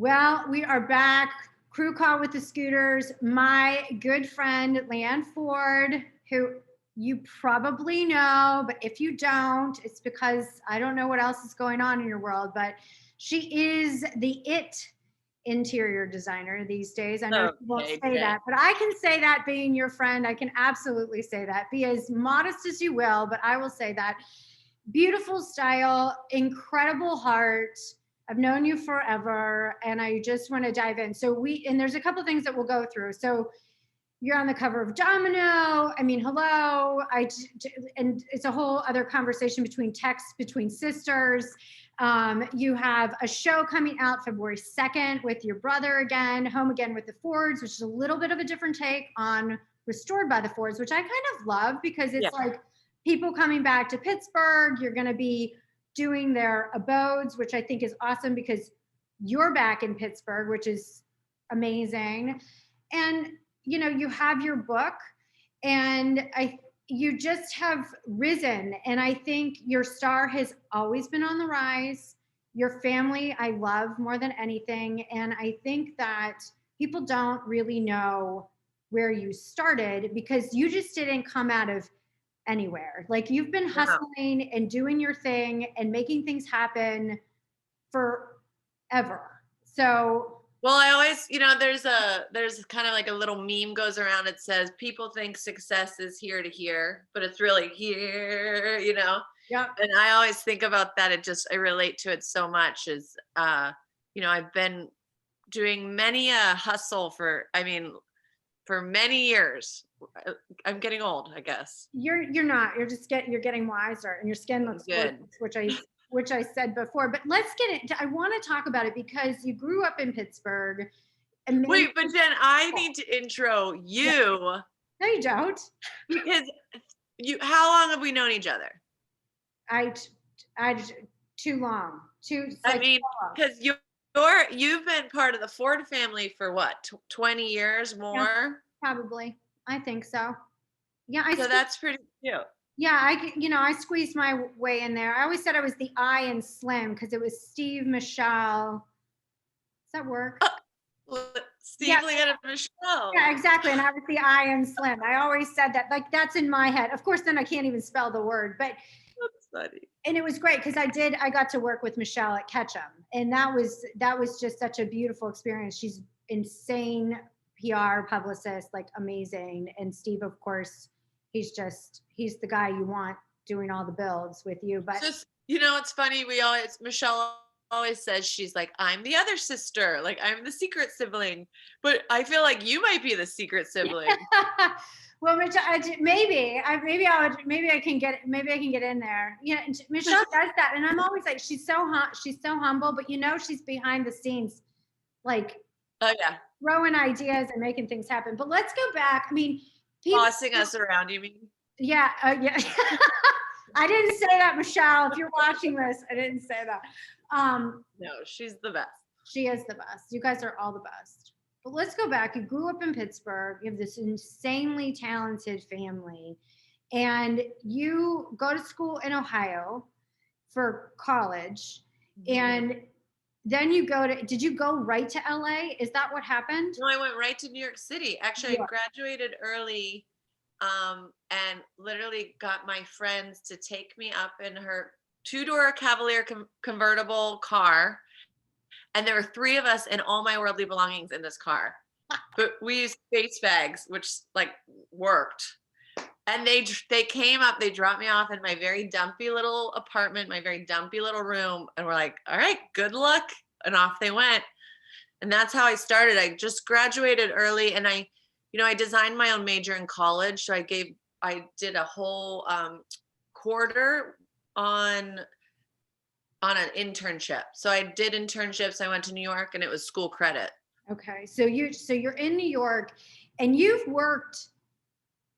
Well, we are back. Crew call with the scooters. My good friend, Leanne Ford, who you probably know, but if you don't, it's because I don't know what else is going on in your world, but she is the interior designer these days. I know she won't say that, but I can say that being your friend. I can absolutely say that. Be as modest as you will, but I will say that. Beautiful style, incredible heart. I've known you forever, and I just want to dive in. So there's a couple things that we'll go through. So you're on the cover of Domino. I mean, hello. And it's a whole other conversation between texts between sisters. You have a show coming out February 2nd with your brother again, Home Again with the Fords, which is a little bit of a different take on Restored by the Fords, which I kind of love because it's like people coming back to Pittsburgh. You're going to be doing their abodes, which I think is awesome because you're back in Pittsburgh, which is amazing. And you have your book, and you just have risen. And I think your star has always been on the rise. Your family, I love more than anything. And I think that people don't really know where you started because you just didn't come out of anywhere. Like you've been hustling and doing your thing and making things happen forever. So well, I always, there's kind of like a little meme goes around. It says, people think success is here to here, but it's really here, Yeah. And I always think about that. I relate to it so much as, I've been doing many a hustle for many years. I'm getting old, I guess. You're not, you're getting wiser, and your skin looks good, which I said before, but let's get into, I want to talk about it because you grew up in Pittsburgh. Wait, but Jen, I need to intro you. Yeah. No, you don't. Because how long have we known each other? Too long. Because you've been part of the Ford family for what, 20 years more? Yeah, probably. I think so. Yeah. So that's pretty cute. Yeah, I squeezed my way in there. I always said I was the I in Slim because it was Steve, Michelle. Does that work? Steve, Leanne, and Michelle. Yeah, exactly. And I was the I in Slim. I always said that. Like that's in my head. Of course, then I can't even spell the word, but that's funny. And it was great because I got to work with Michelle at Ketchum, and that was just such a beautiful experience. She's insane PR publicist, like amazing. And Steve, of course, he's the guy you want doing all the builds with you. But it's funny. Michelle always says, she's like, I'm the other sister, like I'm the secret sibling, but I feel like you might be the secret sibling. Well, maybe I can get in there. Michelle does that, and I'm always like, she's so humble, but she's behind the scenes, like, oh yeah, throwing ideas and making things happen. But let's go back. I mean, bossing us around. You mean? Yeah, yeah. I didn't say that, Michelle. If you're watching this, I didn't say that. No, she's the best. She is the best. You guys are all the best. But let's go back. You grew up in Pittsburgh. You have this insanely talented family, and you go to school in Ohio for college, and then did you go right to LA? Is that what happened? No, I went right to New York City. Actually, I graduated early, and literally got my friends to take me up in her 2-door Cavalier convertible car. And there were 3 of us and all my worldly belongings in this car. But we used space bags, which like worked. And they came up, they dropped me off in my very dumpy little apartment, my very dumpy little room. And we're like, all right, good luck. And off they went. And that's how I started. I just graduated early, and I designed my own major in college. So I did a whole quarter on an internship. So I did internships. I went to New York, and it was school credit. Okay. So you're in New York, and you've worked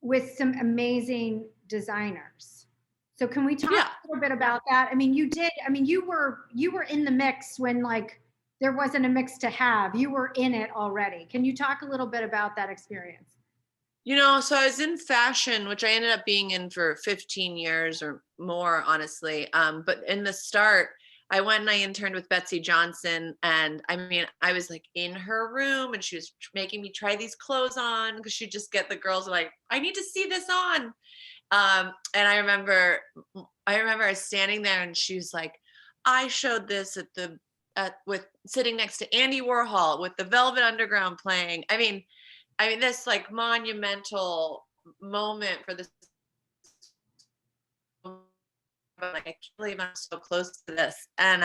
with some amazing designers. So can we talk a little bit about that? I mean, you were in the mix when like there wasn't a mix to have. You were in it already. Can you talk a little bit about that experience? So I was in fashion, which I ended up being in for 15 years or more, honestly. But in the start, I went and I interned with Betsy Johnson, and I mean, I was like in her room, and she was making me try these clothes on because she'd just get the girls like, I need to see this on. And I remember I was standing there, and she was like, I showed this with sitting next to Andy Warhol with the Velvet Underground playing. I mean, this like monumental moment for this. Like, I can't believe I'm so close to this. And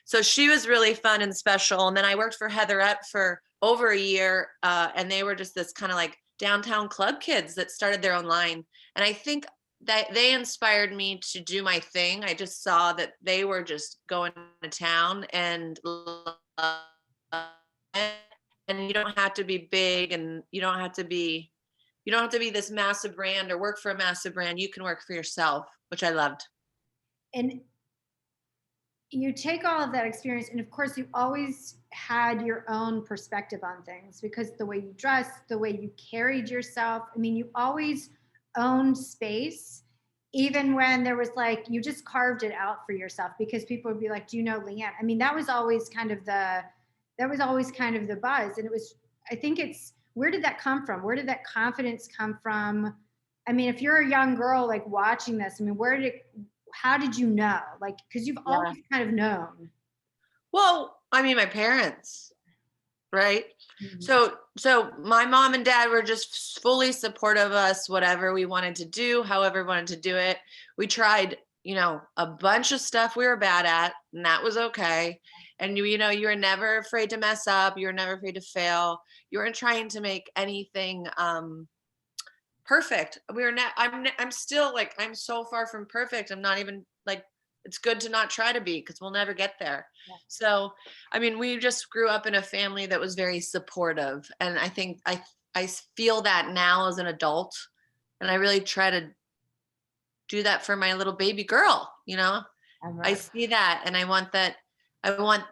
so she was really fun and special. And then I worked for Heatherette for over a year, and they were just this kind of like downtown club kids that started their own line. And I think that they inspired me to do my thing. I just saw that they were just going to town, and you don't have to be big, and you don't have to be this massive brand or work for a massive brand. You can work for yourself, which I loved. And you take all of that experience, and of course you always had your own perspective on things, because the way you dressed, the way you carried yourself, I mean, you always owned space, even when there was like, you just carved it out for yourself, because people would be like, do you know Leanne? I mean, that was always kind of the buzz. And it was, I think it's, where did that come from? Where did that confidence come from? I mean, if you're a young girl like watching this, I mean, how did you know? Like, because you've always kind of known. Well, I mean, my parents, right? Mm-hmm. So my mom and dad were just fully supportive of us, whatever we wanted to do, however we wanted to do it. We tried, a bunch of stuff we were bad at, and that was okay. And you were never afraid to mess up. You were never afraid to fail. You weren't trying to make anything perfect. I'm still like, I'm so far from perfect. I'm not even like, it's good to not try to be, because we'll never get there. Yeah. So, I mean, we just grew up in a family that was very supportive. And I think I feel that now as an adult, and I really try to do that for my little baby girl, Right. I see that, and I want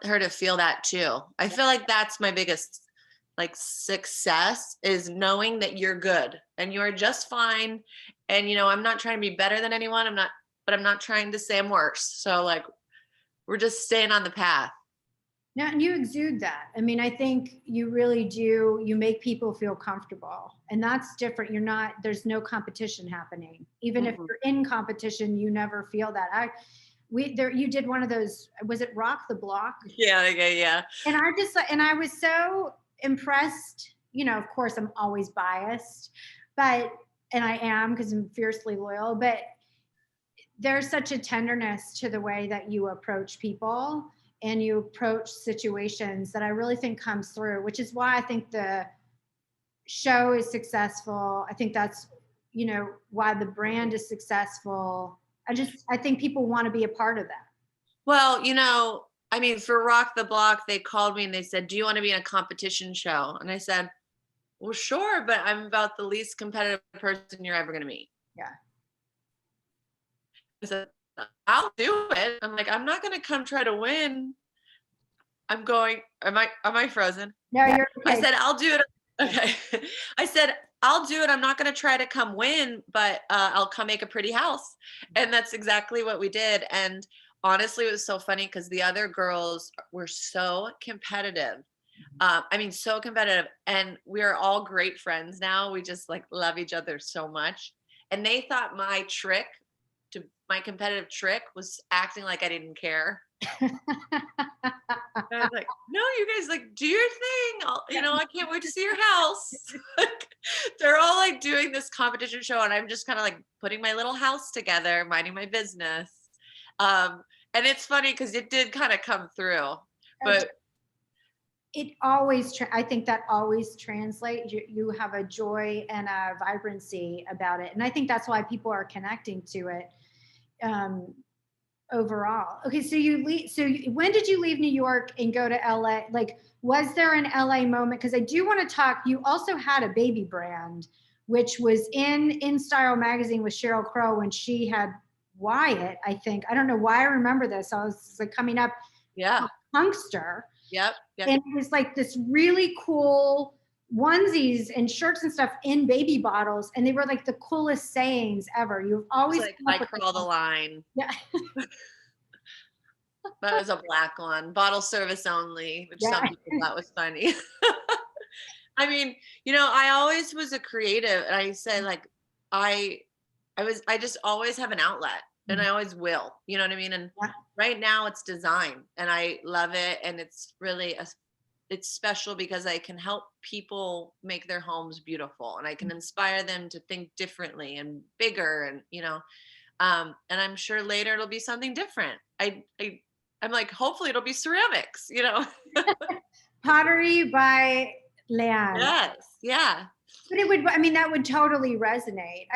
her to feel that too. I feel like that's my biggest like success, is knowing that you're good and you're just fine. And, I'm not trying to be better than anyone. But I'm not trying to say I'm worse. So like, we're just staying on the path. Now, and you exude that. I mean, I think you really do. You make people feel comfortable, and that's different. There's no competition happening. Even if you're in competition, you never feel that. You did one of those, was it Rock the Block? Yeah. And I was so impressed, of course I'm always biased, and I am, because I'm fiercely loyal, but there's such a tenderness to the way that you approach people and you approach situations that I really think comes through, which is why I think the show is successful. I think that's, why the brand is successful. I think people want to be a part of that. Well, I mean, for Rock the Block, they called me and they said, do you want to be in a competition show? And I said, well, sure, but I'm about the least competitive person you're ever going to meet. Yeah. I said, I'll do it. I'm like, I'm not going to come try to win. I'm going, am I frozen? No, you're okay. I said, I'll do it. Okay. I said, I'll do it. I'm not going to try to come win, but I'll come make a pretty house. And that's exactly what we did. And honestly, it was so funny because the other girls were so competitive. So competitive. And we're all great friends now. We just like love each other so much. And they thought my competitive trick was acting like I didn't care. I was like, no, you guys like do your thing. I can't wait to see your house. They're all like doing this competition show, and I'm just kind of like putting my little house together, minding my business. And it's funny because it did kind of come through, but it always, I think that always translates. You have a joy and a vibrancy about it. And I think that's why people are connecting to it overall. Okay, so when did you leave New York and go to LA? Like, was there an LA moment? Because I do want to talk, you also had a baby brand, which was in Style magazine with Sheryl Crow when she had Wyatt, I think. I don't know why I remember this. I was like coming up, Punkster. Yep. And it was like this really cool onesies and shirts and stuff in baby bottles, and they were like the coolest sayings ever. You've always like I crawl the line. Yeah. That was a black one, bottle service only, which some Yeah. people thought was funny. I mean, I always was a creative, and I said like, I, I just always have an outlet, and I always will. You know what I mean? And Yeah. right now it's design, and I love it, and it's really it's special because I can help people make their homes beautiful, and I can inspire them to think differently and bigger, and and I'm sure later it'll be something different. I'm like, hopefully it'll be ceramics. Pottery by Leanne. Yes, yeah. But it would, I mean, that would totally resonate.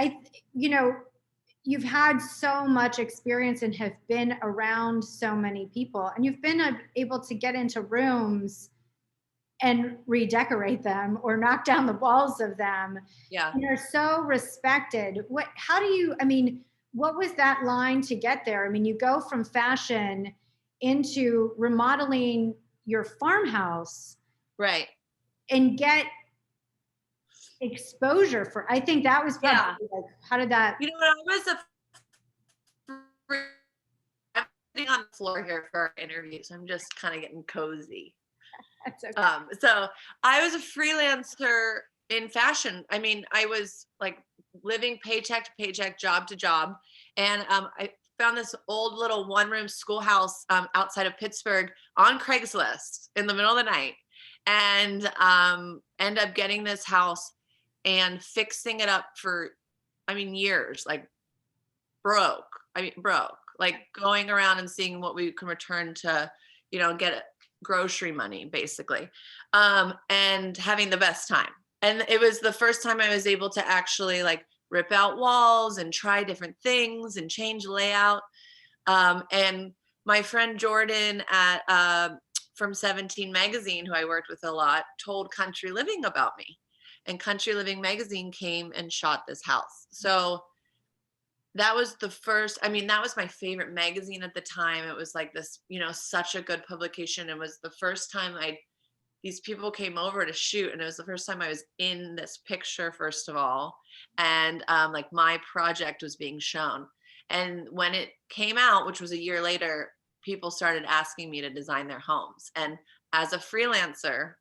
You've had so much experience and have been around so many people, and you've been able to get into rooms and redecorate them or knock down the walls of them. Yeah. And they're so respected. I mean, what was that line to get there? I mean, you go from fashion into remodeling your farmhouse, Right. and get exposure I think that was probably Yeah. like, how did that? When I was I'm sitting on the floor here for our interview, so I'm just kind of getting cozy. That's okay. So I was a freelancer in fashion. I mean, I was like living paycheck to paycheck, job to job. And I found this old little one-room schoolhouse outside of Pittsburgh on Craigslist in the middle of the night, and end up getting this house and fixing it up for, years, like broke, like going around and seeing what we can return to, get grocery money basically, and having the best time. And it was the first time I was able to actually like rip out walls and try different things and change layout. And my friend Jordan at from 17 magazine, who I worked with a lot, told Country Living about me, and Country Living magazine came and shot this house. So that was the first, that was my favorite magazine at the time. It was like this, such a good publication. It was the first time these people came over to shoot, and it was the first time I was in this picture, first of all. And like my project was being shown. And when it came out, which was a year later, people started asking me to design their homes. And as a freelancer,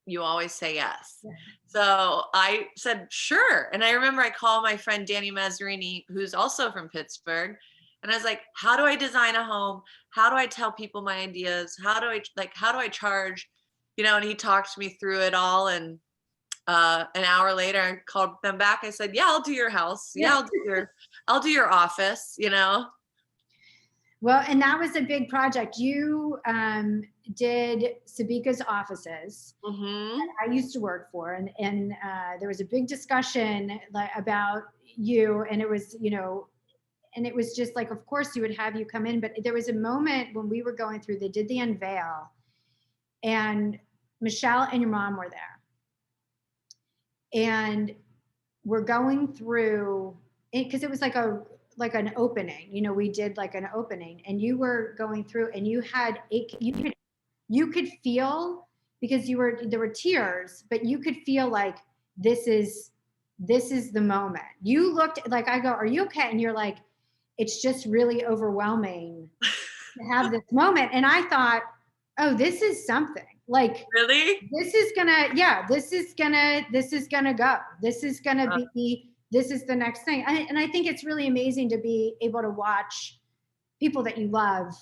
you always say yes. Yeah. So I said, sure. And I remember I called my friend Danny Mazzarini, who's also from Pittsburgh. And I was like, how do I design a home? How do I tell people my ideas? How do I charge? And he talked me through it all. And an hour later, I called them back. I said, yeah, I'll do your house. Yeah, I'll do your office, Well, and that was a big project. You did Sabika's offices that I used to work for, and there was a big discussion about you, and it was, and it was just like, of course, you would have you come in, but there was a moment when we were going through. They did the unveil, and Michelle and your mom were there, and we're going through it because it was like an opening, we did like an opening, and you were going through, and you could feel, because there were tears, but you could feel like this is the moment. You looked like, I go, are you okay? And you're like, it's just really overwhelming to have this moment. And I thought, oh, this is something. Like, really? This is gonna go. This is gonna be, this is the next thing. And I think it's really amazing to be able to watch people that you love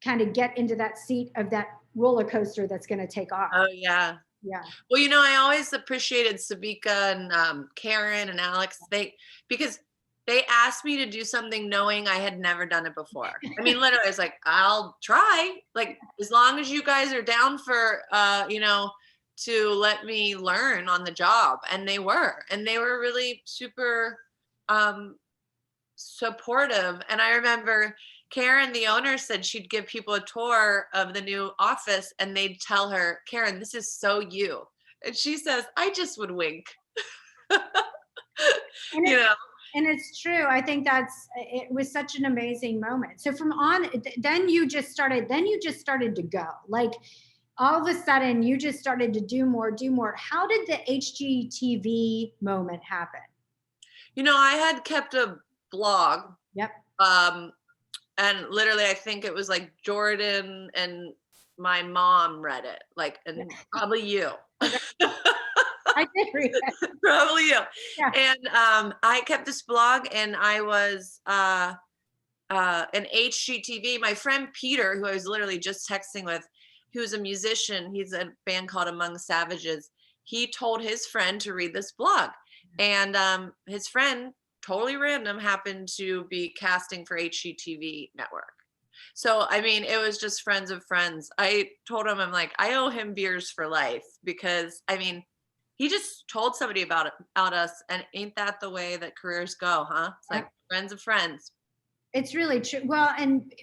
kind of get into that seat of that roller coaster that's going to take off. Oh, yeah. Yeah. Well, I always appreciated Sabika and Karen and Alex, because they asked me to do something knowing I had never done it before. Literally, I was like, I'll try. Like, as long as you guys are down for, to let me learn on the job. And they were really super supportive. And I remember Karen, the owner, said she'd give people a tour of the new office, and they'd tell her, Karen, this is so you. And she says, I just would wink. And it's true. I think it was such an amazing moment. So then you just started to go. Like, all of a sudden you just started to do more. How did the HGTV moment happen? I had kept a blog. Yep. And literally, I think it was like Jordan and my mom read it, like, and probably you. Okay. I did read it. Probably you. Yeah. And I kept this blog, and I was an HGTV. My friend Peter, who I was literally just texting with, who's a musician, he's a band called Among Savages. He told his friend to read this blog, and his friend, totally random, happened to be casting for HGTV network. So I mean, it was just friends of friends. I told him, I'm like, I owe him beers for life, because I mean, he just told somebody about us, and ain't that the way that careers go, huh? It's like friends of friends. It's really true. Well, and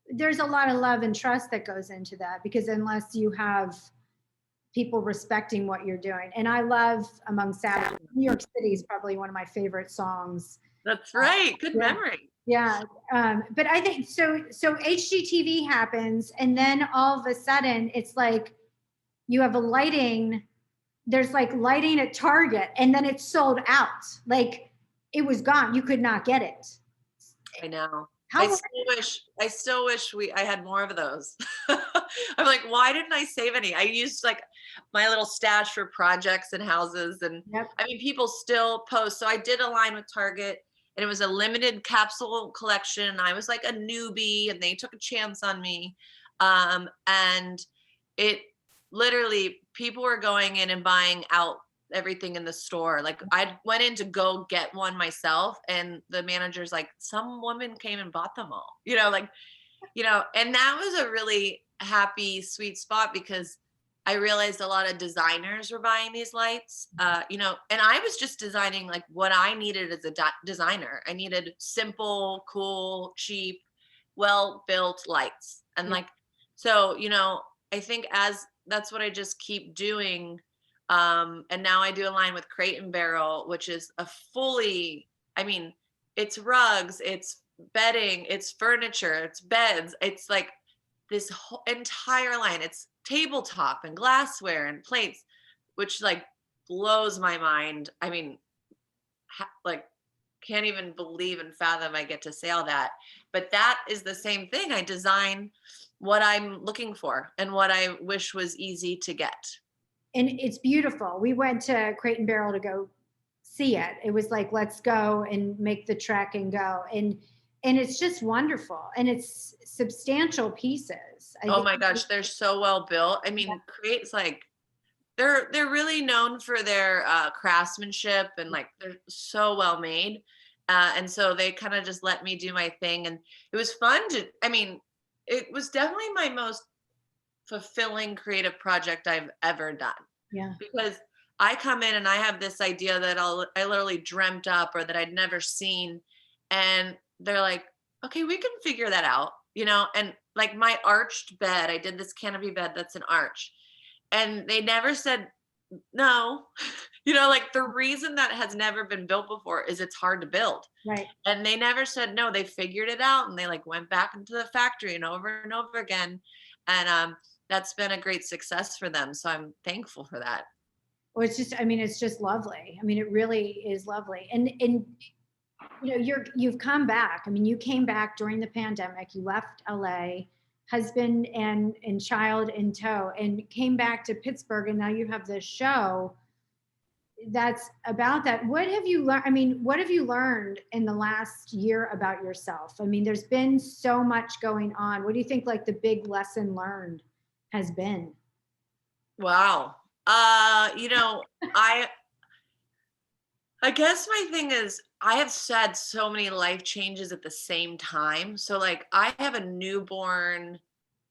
there's a lot of love and trust that goes into that, because unless you have people respecting what you're doing, and I love Among Savages. New York City is probably one of my favorite songs. That's right. Good Yeah. memory. Yeah. But I think so. So HGTV happens, and then all of a sudden, it's like you have a lighting. There's like lighting at Target, and then it's sold out. Like it was gone. You could not get it. I know. How I still wish I had more of those. I'm like, why didn't I save any? I used like my little stash for projects and houses, and Yep. I mean, people still post. So I did a line with Target, and it was a limited capsule collection. I was like a newbie, and they took a chance on me. And it literally, people were going in and buying out everything in the store. Like I went in to go get one myself, and the manager's like, some woman came and bought them all, like, and that was a really happy, sweet spot, because I realized a lot of designers were buying these lights, and I was just designing like what I needed as a designer. I needed simple, cool, cheap, well-built lights. And like, so, I think as that's what I just keep doing. And now I do a line with Crate and Barrel, which is I mean, it's rugs, it's bedding, it's furniture, it's beds. It's like this whole entire line. It's tabletop and glassware and plates, which like blows my mind. I mean, like can't even believe and fathom I get to say all that. But that is the same thing. I design what I'm looking for and what I wish was easy to get. And it's beautiful. We went to Crate and Barrel to go see it. It was like, let's go and make the trek and go. And it's just wonderful. And it's substantial pieces. Oh my gosh, they're so well built. I mean, Crate's like, they're really known for their craftsmanship, and like they're so well made. And so they kind of just let me do my thing. And it was fun it was definitely my most fulfilling creative project I've ever done. Yeah. Because I come in and I have this idea that I literally dreamt up or that I'd never seen. And they're like, okay, we can figure that out, and like my arched bed, I did this canopy bed that's an arch. And they never said no. Like the reason that has never been built before is it's hard to build. Right. And they never said no. They figured it out, and they like went back into the factory and over again. And that's been a great success for them. So I'm thankful for that. Well, it's just lovely. I mean, it really is lovely. And you've come back. I mean, you came back during the pandemic. You left LA, husband and child in tow, and came back to Pittsburgh. And now you have this show that's about that. What have you learned? I mean, what have you learned in the last year about yourself? I mean, there's been so much going on. What do you think like the big lesson learned has been? Wow. I guess my thing is I have had so many life changes at the same time. So like I have a newborn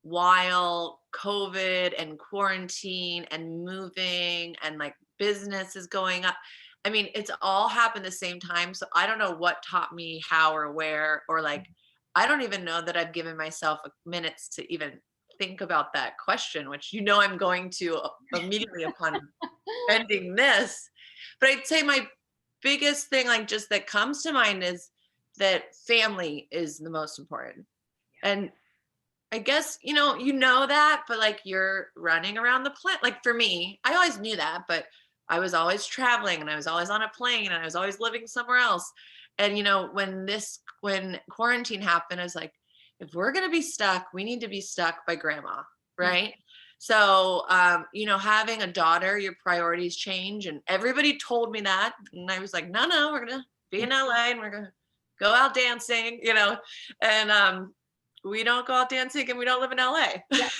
while COVID and quarantine and moving and like business is going up. I mean, it's all happened the same time. So I don't know what taught me how or where, or like, I don't even know that I've given myself minutes to even think about that question, which I'm going to immediately upon ending this. But I'd say my biggest thing, like just that comes to mind, is that family is the most important. And I guess, you know that, but like you're running around the planet. Like for me, I always knew that, but I was always traveling and I was always on a plane and I was always living somewhere else. And, when quarantine happened, I was like, if we're going to be stuck, we need to be stuck by grandma. Right. So, having a daughter, your priorities change, and everybody told me that. And I was like, no, we're going to be in LA and we're going to go out dancing, and we don't go out dancing and we don't live in LA. Yeah.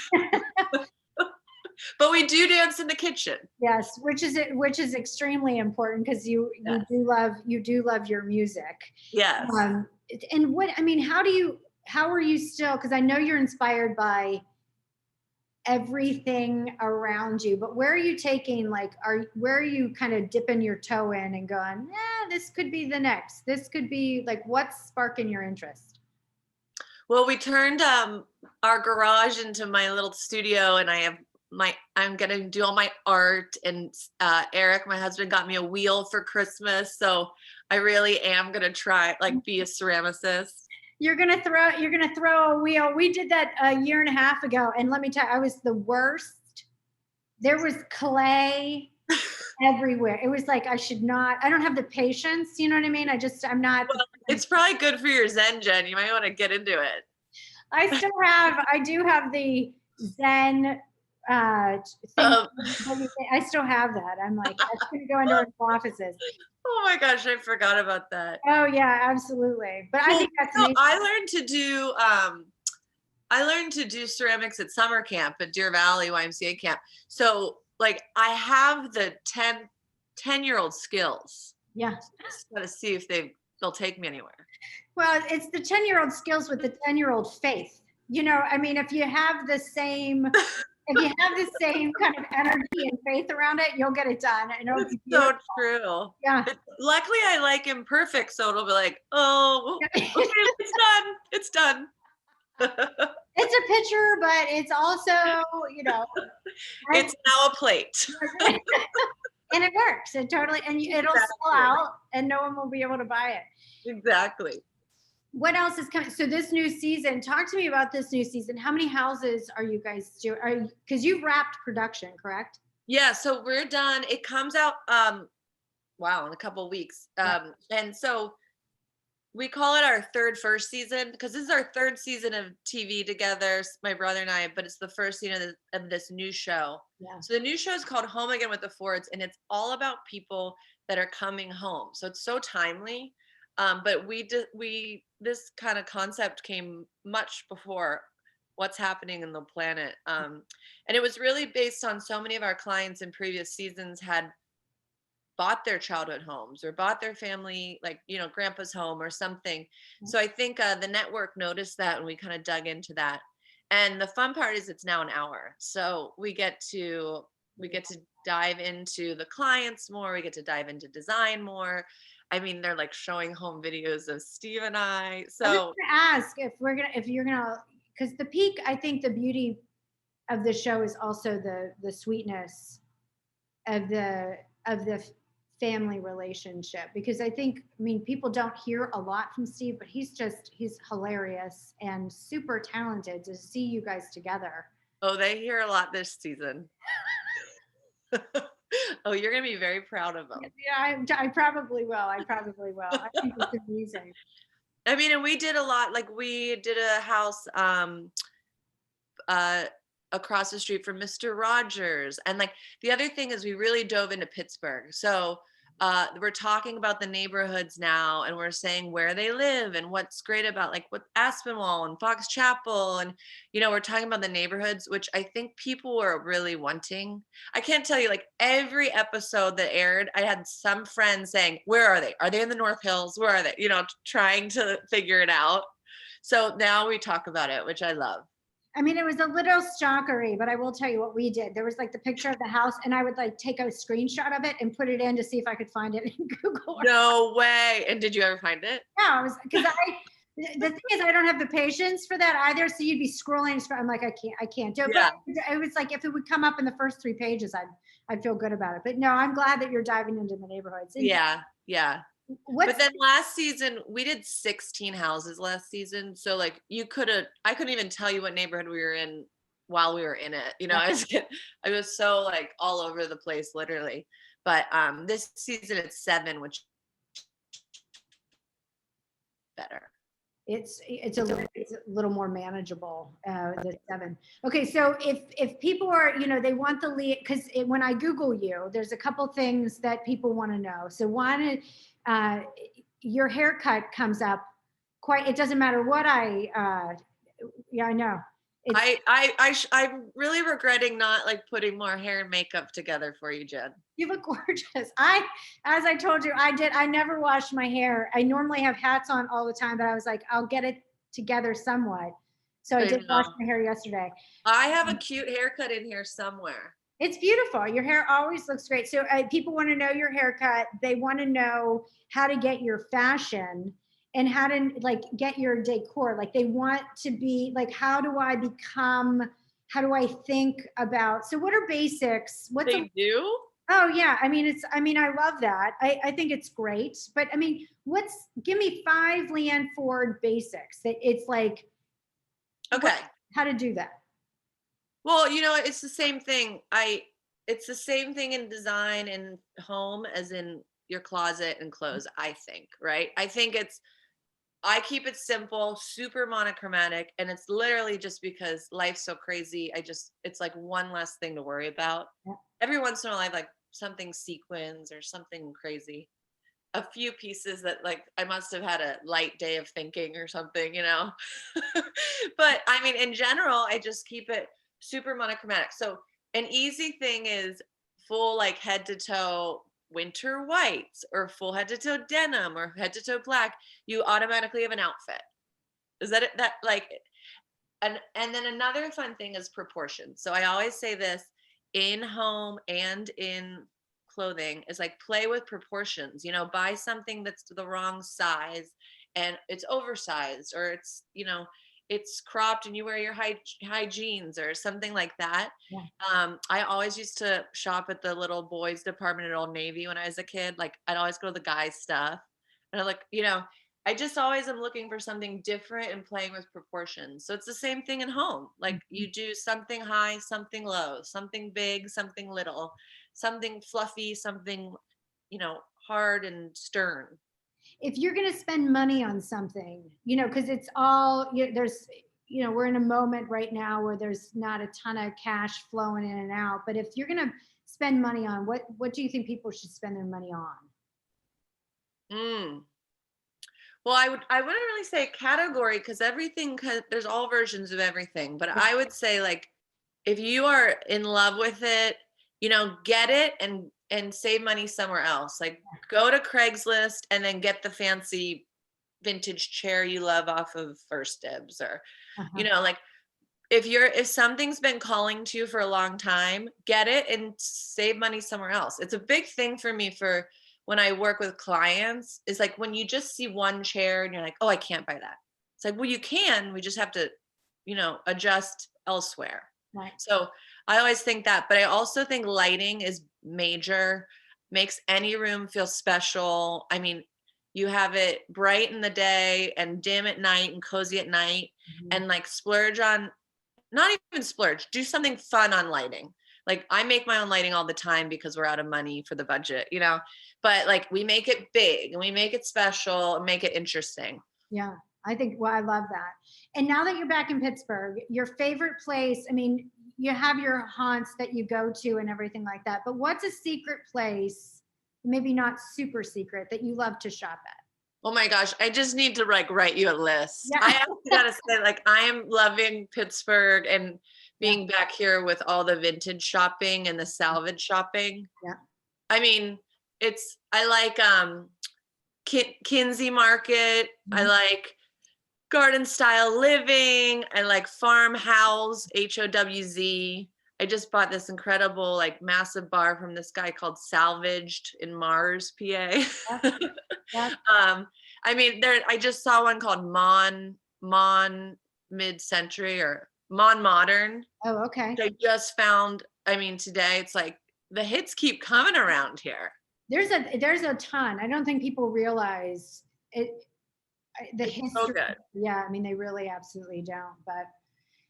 But we do dance in the kitchen. Yes, which is extremely important because you do love your music. Yes. And how are you still, because I know you're inspired by everything around you, but where are you taking, where are you kind of dipping your toe in and going, this could be the next, this could be, like, what's sparking your interest? Well, we turned our garage into my little studio, and I'm going to do all my art, and Eric, my husband, got me a wheel for Christmas. So I really am going to try, be a ceramicist. You're gonna throw a wheel. We did that a year and a half ago, and let me tell you, I was the worst. There was clay everywhere. It was like, I don't have the patience. You know what I mean? I'm not. Well, it's probably good for your Zen, Jen. You might want to get into it. I do have the Zen thing. I still have that. I'm like, that's gonna go into our offices. Oh my gosh, I forgot about that. Oh yeah, absolutely. But I think that's amazing. I learned to do ceramics at summer camp at Deer Valley YMCA camp. So I have the 10-year-old skills. Yeah. Just gotta see if they'll take me anywhere. Well, it's the 10-year-old skills with the 10-year-old faith. If you have the same kind of energy and faith around it, you'll get it done. I know. It's so true. Yeah. Luckily, I like imperfect, so it'll be like, oh, okay, it's done. It's a picture, but it's also, it's now a plate. And it works. It totally, and it'll sell out, and no one will be able to buy it. Exactly. What else is coming? So this new season, talk to me about this new season. How many houses are you guys doing? Because you've wrapped production, correct? Yeah, so we're done. It comes out, in a couple of weeks. And so we call it our first season, because this is our third season of TV together, my brother and I, but it's the first season of this new show. Yeah. So the new show is called Home Again with the Fords, and it's all about people that are coming home. So it's so timely. But this kind of concept came much before what's happening in the planet. And it was really based on so many of our clients in previous seasons had bought their childhood homes or bought their family, grandpa's home or something. Mm-hmm. So I think the network noticed that, and we kind of dug into that. And the fun part is it's now an hour. So we get to dive into the clients more. We get to dive into design more. I mean, they're showing home videos of Steve and I. So I was gonna ask if you're gonna, because the peak, I think the beauty of the show is also the sweetness of the family relationship. Because people don't hear a lot from Steve, but he's hilarious and super talented. To see you guys together. Oh, they hear a lot this season. Oh, you're going to be very proud of them. Yeah, I probably will. I think it's amazing. I mean, and we did a lot. We did a house across the street from Mr. Rogers. And the other thing is we really dove into Pittsburgh. So we're talking about the neighborhoods now, and we're saying where they live and what's great about what Aspinwall and Fox Chapel. And, we're talking about the neighborhoods, which I think people were really wanting. I can't tell you, every episode that aired, I had some friends saying, where are they? Are they in the North Hills? Where are they? Trying to figure it out. So now we talk about it, which I love. I mean, it was a little stalkery, but I will tell you what we did. There was the picture of the house, and I would take a screenshot of it and put it in to see if I could find it in Google. No way. And did you ever find it? No, the thing is, I don't have the patience for that either. So you'd be scrolling. I'm like, I can't do it. Yeah. But it was if it would come up in the first 3 pages, I'd feel good about it. But no, I'm glad that you're diving into the neighborhoods. Yeah. But then last season we did 16 houses last season. So I couldn't even tell you what neighborhood we were in while we were in it. I was so all over the place, literally. But this season it's 7, which better. It's a little it's a little more manageable, the 7. Okay, so if people are, they want the lead, because when I Google you, there's a couple things that people want to know. So one, your haircut comes up quite. It doesn't matter what yeah, I know. I'm really regretting not like putting more hair and makeup together for you, Jen. You look gorgeous. As I told you, I never wash my hair. I normally have hats on all the time, but I was like, I'll get it together somewhat. So I did wash my hair yesterday. I have a cute haircut in here somewhere. It's beautiful. Your hair always looks great. So people want to know your haircut. They want to know how to get your fashion and how to like get your decor. Like they want to be like, how do I think about, so what are basics? Do? Oh yeah. I mean, I love that. I think it's great, but I mean, give me 5 Leanne Ford basics that it's like, okay, how to do that. Well, it's the same thing. It's the same thing in design and home as in your closet and clothes, I think, right? I keep it simple, super monochromatic, and it's literally just because life's so crazy. It's like one less thing to worry about. Yeah. Every once in a while, I have like something sequins or something crazy. A few pieces that like I must have had a light day of thinking or something, But I mean, in general, I just keep it super monochromatic. So an easy thing is full like head to toe winter whites or full head to toe denim or head to toe black. You automatically have an outfit. Is that it? That like, and then another fun thing is proportion. So I always say this in home and in clothing is like play with proportions, buy something that's the wrong size and it's oversized or it's cropped and you wear your high jeans or something like that. Yeah. I always used to shop at the little boys department at Old Navy when I was a kid. Like I'd always go to the guys stuff and I'm like, I just always am looking for something different and playing with proportions. So it's the same thing in home. Like you do something high, something low, something big, something little, something fluffy, something, hard and stern. If you're going to spend money on something, because it's all, there's, we're in a moment right now where there's not a ton of cash flowing in and out. But if you're going to spend money on, what do you think people should spend their money on? Well, I wouldn't really say category because there's all versions of everything. But I would say like, if you are in love with it, get it and save money somewhere else. Like go to Craigslist and then get the fancy vintage chair you love off of First Dibs or, like if something's been calling to you for a long time, get it and save money somewhere else. It's a big thing for me for when I work with clients is like when you just see one chair and you're like, oh, I can't buy that. It's like, well, you can, we just have to, adjust elsewhere. Right. So I always think that, but I also think lighting is major, makes any room feel special. I mean, you have it bright in the day and dim at night and cozy at night and like splurge on, not even splurge, do something fun on lighting. Like I make my own lighting all the time because we're out of money for the budget, but like we make it big and we make it special and make it interesting. Yeah, I love that. And now that you're back in Pittsburgh, your favorite place, I mean, you have your haunts that you go to and everything like that, but what's a secret place, maybe not super secret, that you love to shop at? Oh my gosh, I just need to like write you a list. Yeah. I actually gotta say, like, I am loving Pittsburgh and being back here with all the vintage shopping and the salvage shopping. Yeah. I mean, I like Kinsey Market. I like Garden Style Living. I like Farmhouse, HOWZ. I just bought this incredible, like, massive bar from this guy called Salvaged in Mars, PA. Yeah. I mean, I just saw one called Mon Mid-Century or Mon Modern. Oh, okay. I just found, I mean, today it's like the hits keep coming around here. There's a ton. I don't think people realize it. The history. So good. Yeah, I mean, they really absolutely don't. But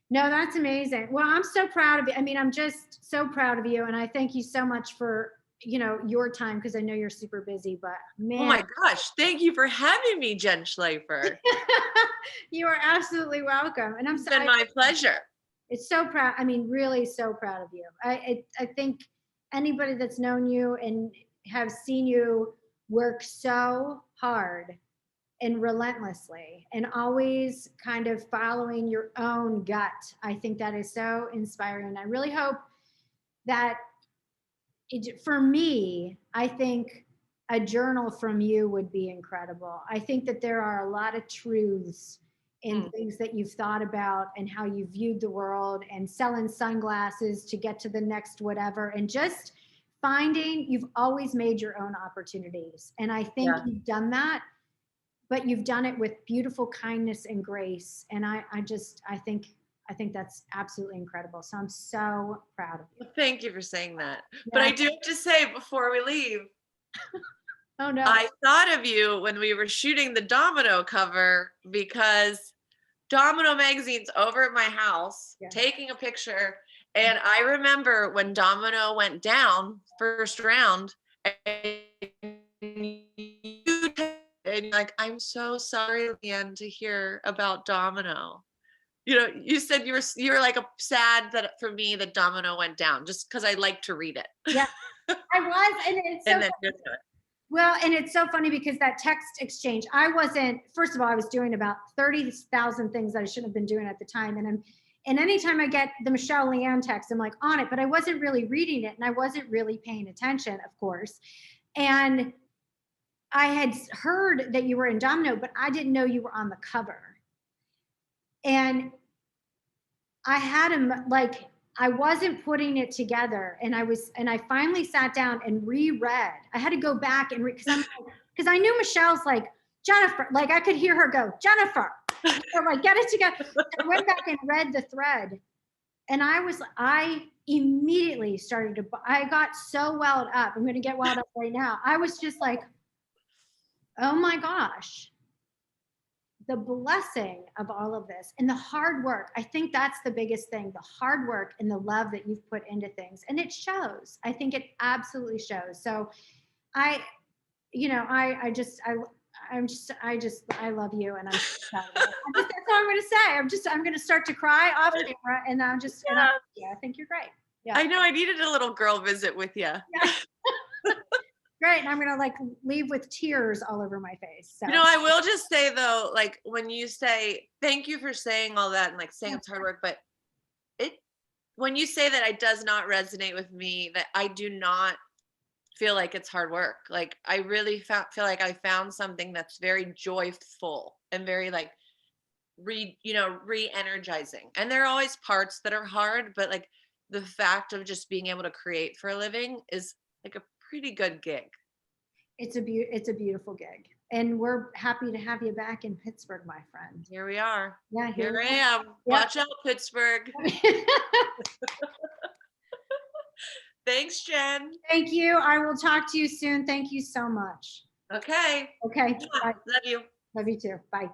no, that's amazing. Well, I'm so proud of you. I mean, I'm just so proud of you, and I thank you so much for your time, because I know you're super busy, but Oh man, my gosh. Thank you for having me, Jen Schleifer. you are absolutely welcome. And I'm It's been sorry. my pleasure. It's so proud. I mean, really so proud of you. I think anybody that's known you and have seen you work so hard and relentlessly and always kind of following your own gut. I think that is so inspiring. I really hope that for me, I think a journal from you would be incredible. I think that there are a lot of truths in things that you've thought about and how you viewed the world and selling sunglasses to get to the next whatever, and just finding you've always made your own opportunities. And I think you've done that, but you've done it with beautiful kindness and grace. And I think that's absolutely incredible. So I'm so proud of you. Well, thank you for saying that. Yeah. But I do have to say before we leave, Oh no. I thought of you when we were shooting the Domino cover, because Domino magazine's over at my house taking a picture. And I remember when Domino went down first round, and you and like, I'm so sorry, Leanne, to hear about Domino. You said you were like sad that for me that Domino went down, just because I like to read it. Yeah, I was, and it's so And then well, and it's so funny because that text exchange, I wasn't. First of all, I was doing about 30,000 things that I shouldn't have been doing at the time, and anytime I get the Michelle Leanne text, I'm like on it, but I wasn't really reading it, and I wasn't really paying attention, of course, and I had heard that you were in Domino, but I didn't know you were on the cover. And I had him like, I wasn't putting it together. And I finally sat down and reread. I had to go back and read, because I knew Michelle's like, Jennifer, like I could hear her go, Jennifer, or like, get it together. I went back and read the thread. And I immediately I got so welled up. I'm going to get welled up right now. I was just like, oh my gosh, the blessing of all of this and the hard work. I think that's the biggest thing, the hard work and the love that you've put into things. And it shows. I think it absolutely shows. So I love you, and I'm so proud of you. That's all I'm going to say. I'm going to start to cry off camera, and I think you're great. Yeah. I know I needed a little girl visit with you. Yeah. Great. And I'm going to like leave with tears all over my face. So. I will just say though, like when you say, thank you for saying all that and like saying it's hard work, but when you say that, it does not resonate with me, that I do not feel like it's hard work. Like I really feel like I found something that's very joyful and very like re-energizing. And there are always parts that are hard, but like the fact of just being able to create for a living is like a pretty good gig. It's a beautiful gig, and we're happy to have you back in Pittsburgh, my friend. Here we are. Yeah, here I am. Yep. Watch out, Pittsburgh. Thanks, Jen. Thank you. I will talk to you soon. Thank you so much. Okay. Okay. Bye. Love you. Love you too. Bye.